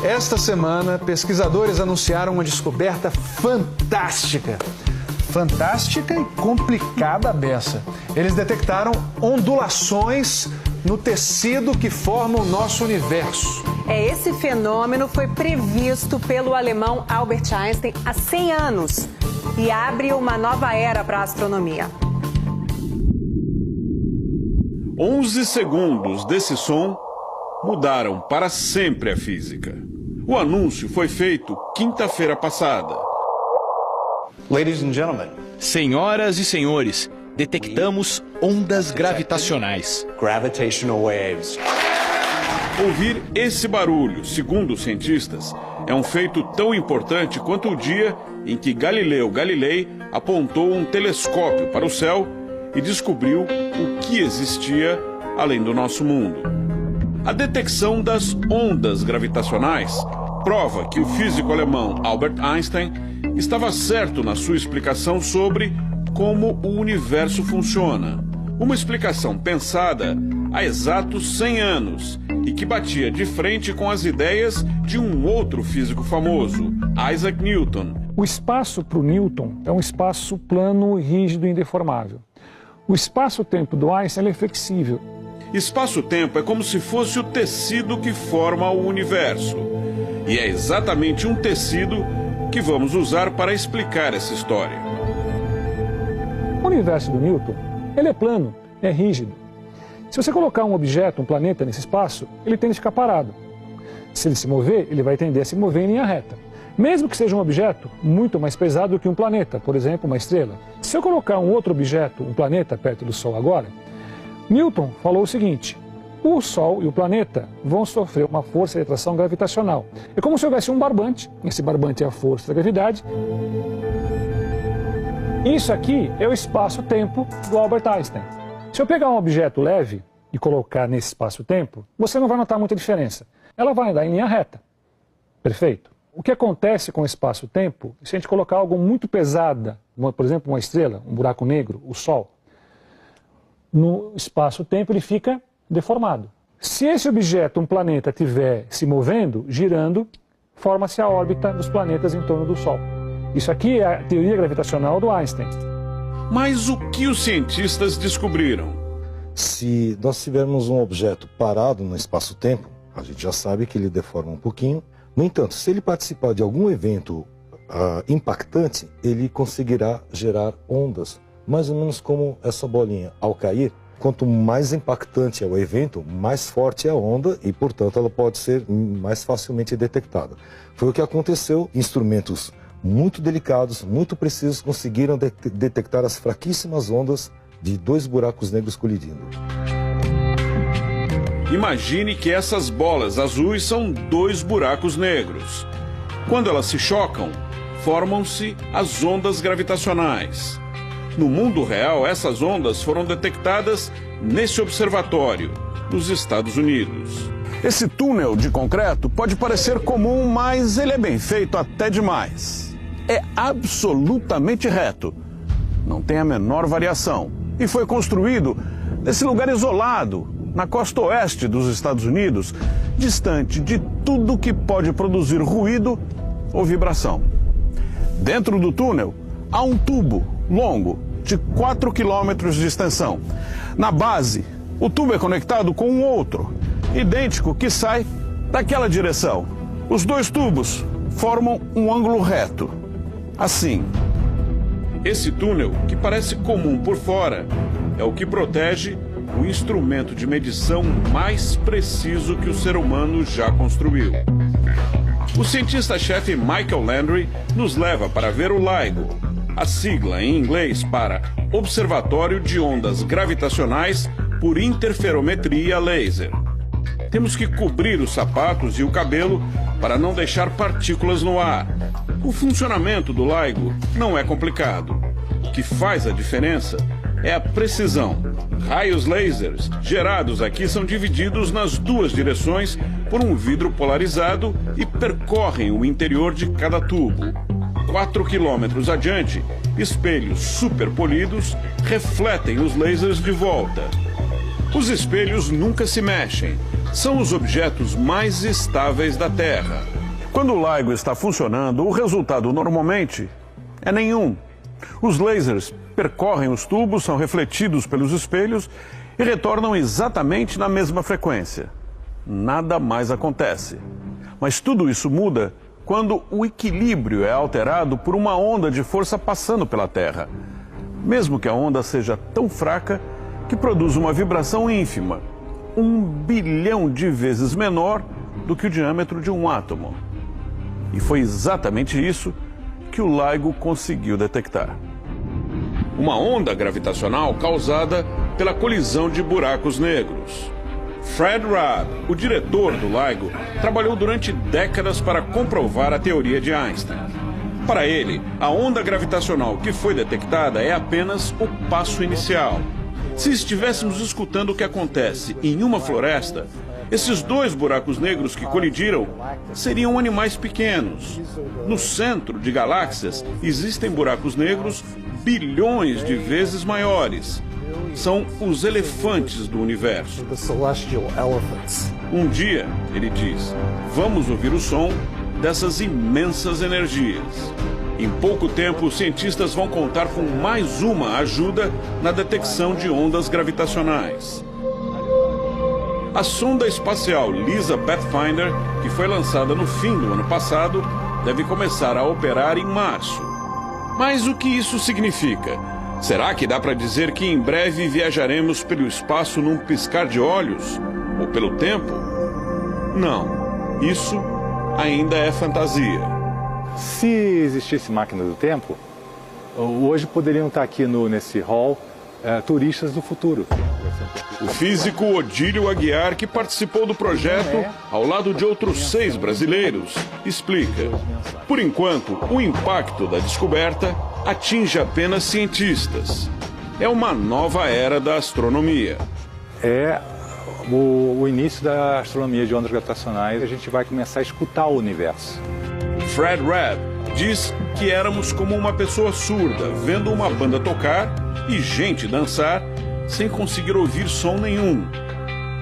Esta semana, pesquisadores anunciaram uma descoberta fantástica. Fantástica e complicada a beça. Eles detectaram ondulações no tecido que forma o nosso universo. Esse fenômeno foi previsto pelo alemão Albert Einstein há 100 anos e abre uma nova era para a astronomia. 11 segundos desse som mudaram para sempre a física. O anúncio foi feito quinta-feira passada. Ladies and gentlemen. Senhoras e senhores, detectamos ondas gravitacionais. Gravitational waves. Ouvir esse barulho, segundo os cientistas, é um feito tão importante quanto o dia em que Galileu Galilei apontou um telescópio para o céu e descobriu o que existia além do nosso mundo. A detecção das ondas gravitacionais prova que o físico alemão Albert Einstein estava certo na sua explicação sobre como o universo funciona. Uma explicação pensada há exatos 100 anos e que batia de frente com as ideias de um outro físico famoso, Isaac Newton. O espaço para o Newton é um espaço plano, rígido e indeformável. O espaço-tempo do Einstein é flexível. Espaço-tempo é como se fosse o tecido que forma o universo. E é exatamente um tecido que vamos usar para explicar essa história. O universo do Newton, ele é plano, é rígido. Se você colocar um objeto, um planeta nesse espaço, ele tende a ficar parado. Se ele se mover, ele vai tender a se mover em linha reta. Mesmo que seja um objeto muito mais pesado que um planeta, por exemplo, uma estrela. Se eu colocar um outro objeto, um planeta, perto do Sol agora, Newton falou o seguinte: o Sol e o planeta vão sofrer uma força de atração gravitacional. É como se houvesse um barbante, esse barbante é a força da gravidade. Isso aqui é o espaço-tempo do Albert Einstein. Se eu pegar um objeto leve e colocar nesse espaço-tempo, você não vai notar muita diferença. Ela vai andar em linha reta. Perfeito? O que acontece com o espaço-tempo, se a gente colocar algo muito pesado, por exemplo, uma estrela, um buraco negro, o Sol, no espaço-tempo ele fica deformado. Se esse objeto, um planeta, estiver se movendo, girando, forma-se a órbita dos planetas em torno do Sol. Isso aqui é a teoria gravitacional do Einstein. Mas o que os cientistas descobriram? Se nós tivermos um objeto parado no espaço-tempo, a gente já sabe que ele deforma um pouquinho. No entanto, se ele participar de algum evento impactante, ele conseguirá gerar ondas, mais ou menos como essa bolinha. Ao cair, quanto mais impactante é o evento, mais forte é a onda e, portanto, ela pode ser mais facilmente detectada. Foi o que aconteceu. Instrumentos muito delicados, muito precisos, conseguiram detectar as fraquíssimas ondas de dois buracos negros colidindo. Imagine que essas bolas azuis são dois buracos negros. Quando elas se chocam, formam-se as ondas gravitacionais. No mundo real, essas ondas foram detectadas nesse observatório, nos Estados Unidos. Esse túnel de concreto pode parecer comum, mas ele é bem feito até demais. É absolutamente reto, não tem a menor variação e foi construído nesse lugar isolado, na costa oeste dos Estados Unidos, distante de tudo que pode produzir ruído ou vibração. Dentro do túnel há um tubo longo de 4 quilômetros de extensão. Na base, o tubo é conectado com um outro, idêntico, que sai daquela direção. Os dois tubos formam um ângulo reto, assim. Esse túnel, que parece comum por fora, é o que protege o instrumento de medição mais preciso que o ser humano já construiu. O cientista-chefe Michael Landry nos leva para ver o LIGO, a sigla em inglês para Observatório de Ondas Gravitacionais por Interferometria Laser. Temos que cobrir os sapatos e o cabelo para não deixar partículas no ar. O funcionamento do LIGO não é complicado. O que faz a diferença é a precisão. Raios lasers gerados aqui são divididos nas duas direções por um vidro polarizado e percorrem o interior de cada tubo. 4 quilômetros adiante, espelhos super polidos refletem os lasers de volta. Os espelhos nunca se mexem. São os objetos mais estáveis da Terra. Quando o LIGO está funcionando, o resultado normalmente é nenhum. Os lasers percorrem os tubos, são refletidos pelos espelhos e retornam exatamente na mesma frequência. Nada mais acontece. Mas tudo isso muda quando o equilíbrio é alterado por uma onda de força passando pela Terra. Mesmo que a onda seja tão fraca que produz uma vibração ínfima, 1 bilhão de vezes menor do que o diâmetro de um átomo. E foi exatamente isso que o LIGO conseguiu detectar. Uma onda gravitacional causada pela colisão de buracos negros. Fred Rudd, o diretor do LIGO, trabalhou durante décadas para comprovar a teoria de Einstein. Para ele, a onda gravitacional que foi detectada é apenas o passo inicial. Se estivéssemos escutando o que acontece em uma floresta, esses 2 buracos negros que colidiram seriam animais pequenos. No centro de galáxias existem buracos negros bilhões de vezes maiores. São os elefantes do universo. Um dia, ele diz, vamos ouvir o som dessas imensas energias. Em pouco tempo, os cientistas vão contar com mais uma ajuda na detecção de ondas gravitacionais. A sonda espacial LISA Pathfinder, que foi lançada no fim do ano passado, deve começar a operar em março. Mas o que isso significa? Será que dá para dizer que em breve viajaremos pelo espaço num piscar de olhos? Ou pelo tempo? Não, isso ainda é fantasia. Se existisse máquina do tempo, hoje poderiam estar aqui nesse hall turistas do futuro. O físico Odílio Aguiar, que participou do projeto ao lado de outros 6 brasileiros, explica. Por enquanto, o impacto da descoberta atinge apenas cientistas. É uma nova era da astronomia. É o início da astronomia de ondas gravitacionais. A gente vai começar a escutar o universo. Fred Rudd diz que éramos como uma pessoa surda, vendo uma banda tocar e gente dançar sem conseguir ouvir som nenhum.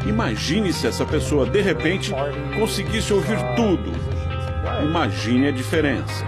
Imagine se essa pessoa, de repente, conseguisse ouvir tudo. Imagine a diferença.